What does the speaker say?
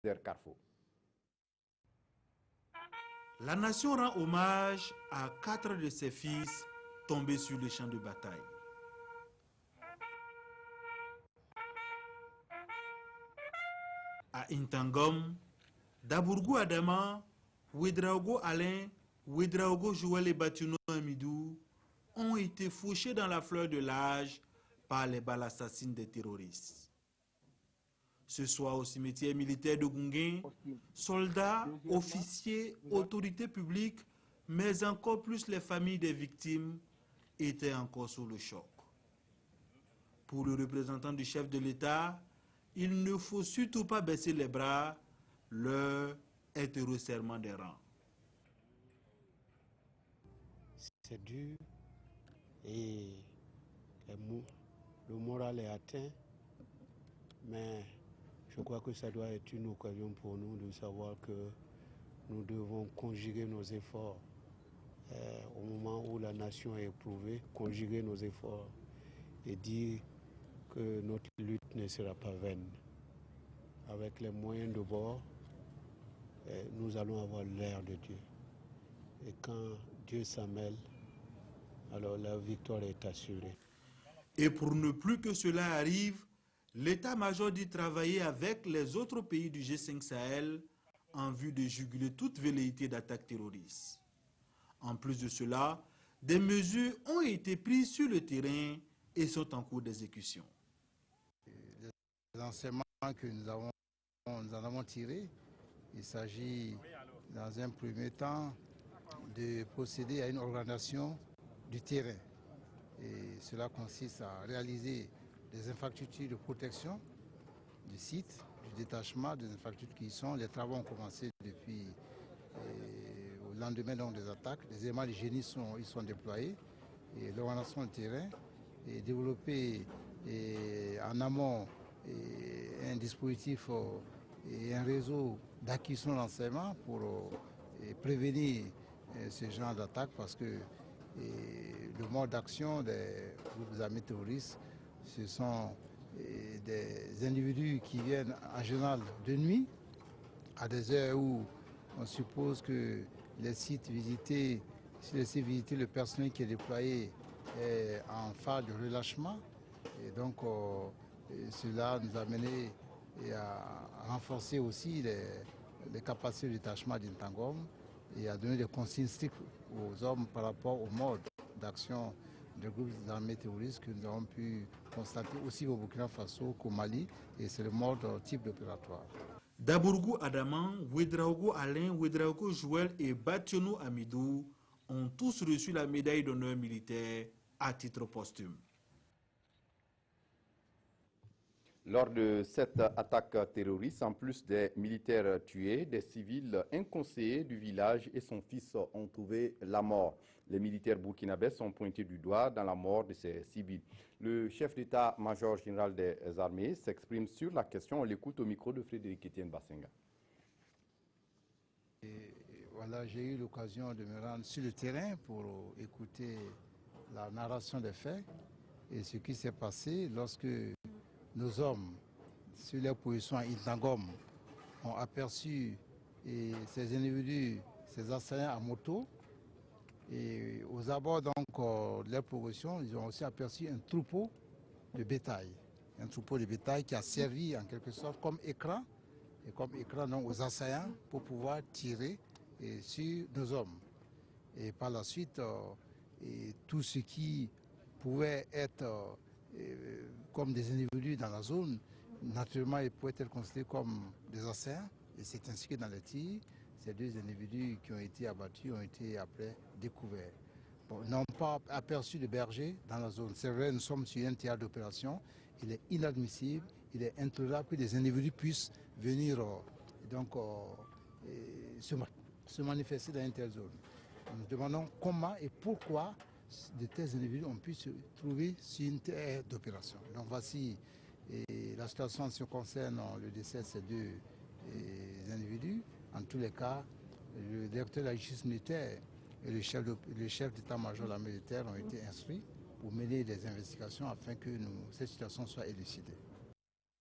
Carrefour. La nation rend hommage à 4 de ses fils tombés sur le champ de bataille. À Intangom, Dabourgou Adama, Ouedraogo Alain, Ouedraogo Joël et Batuno Amidou ont été fauchés dans la fleur de l'âge par les balles assassines des terroristes. Ce soir au cimetière militaire de Gunguin, soldats, officiers, autorités publiques, mais encore plus les familles des victimes étaient encore sous le choc. Pour le représentant du chef de l'État, il ne faut surtout pas baisser les bras, l'heure est au resserrement des rangs. C'est dur et le moral est atteint, mais je crois que ça doit être une occasion pour nous de savoir que nous devons conjuguer nos efforts au moment où la nation est éprouvée, conjuguer nos efforts et dire que notre lutte ne sera pas vaine. Avec les moyens de bord, nous allons avoir l'air de Dieu. Et quand Dieu s'en mêle, alors la victoire est assurée. Et pour ne plus que cela arrive, l'état-major dit travailler avec les autres pays du G5 Sahel en vue de juguler toute velléité d'attaque terroriste. En plus de cela, des mesures ont été prises sur le terrain et sont en cours d'exécution. Les enseignements que nous en avons tirés, il s'agit dans un premier temps de procéder à une organisation du terrain. Et cela consiste à réaliser des infrastructures de protection du site, du détachement, des infrastructures qui sont. Les travaux ont commencé depuis au lendemain donc, des attaques. Les éléments de génie sont déployés. Et l'organisation du terrain est développée en amont un dispositif et un réseau d'acquisition d'enseignement pour prévenir ce genre d'attaque parce que le mode d'action des groupes armés terroristes, ce sont des individus qui viennent en général de nuit, à des heures où on suppose que les sites visités, le personnel qui est déployé est en phase de relâchement. Et donc cela nous a mené à renforcer aussi les capacités de détachement d'Intangom et à donner des consignes strictes aux hommes par rapport au mode d'action des groupes armés terroristes que nous avons pu constater aussi au Burkina Faso qu'au Mali, et c'est le mode type opératoire. Dabourgou Adaman, Ouedraogo Alain, Ouedraogo Joël et Batuno Amidou ont tous reçu la médaille d'honneur militaire à titre posthume. Lors de cette attaque terroriste, en plus des militaires tués, des civils inconseillés du village et son fils ont trouvé la mort. Les militaires burkinabés sont pointés du doigt dans la mort de ces civils. Le chef d'état-major général des armées s'exprime sur la question. On l'écoute au micro de Frédéric Etienne Bassenga. Voilà, j'ai eu l'occasion de me rendre sur le terrain pour écouter la narration des faits et ce qui s'est passé lorsque nos hommes, sur leur position à Intangom, ont aperçu ces individus, ces assaillants à moto. Et aux abords donc, de leur progression, ils ont aussi aperçu un troupeau de bétail. Un troupeau de bétail qui a servi en quelque sorte comme écran, et comme écran donc, aux assaillants pour pouvoir tirer sur nos hommes. Et par la suite, tout ce qui pouvait être comme des individus dans la zone, naturellement, ils pouvaient être considérés comme des assaillants. Et c'est ainsi que dans les tirs, ces deux individus qui ont été abattus ont été après découverts. Bon, ils n'ont pas aperçu de berger dans la zone. C'est vrai, nous sommes sur un théâtre d'opération. Il est inadmissible, il est intolérable que des individus puissent venir se manifester dans une telle zone. Nous demandons comment et pourquoi de tels individus ont pu se trouver sur une terre d'opération. Donc voici la situation en ce qui concerne le décès de ces deux individus. En tous les cas, le directeur de la justice militaire et le chef d'état-major de la militaire ont été instruits pour mener des investigations afin que cette situation soit élucidée.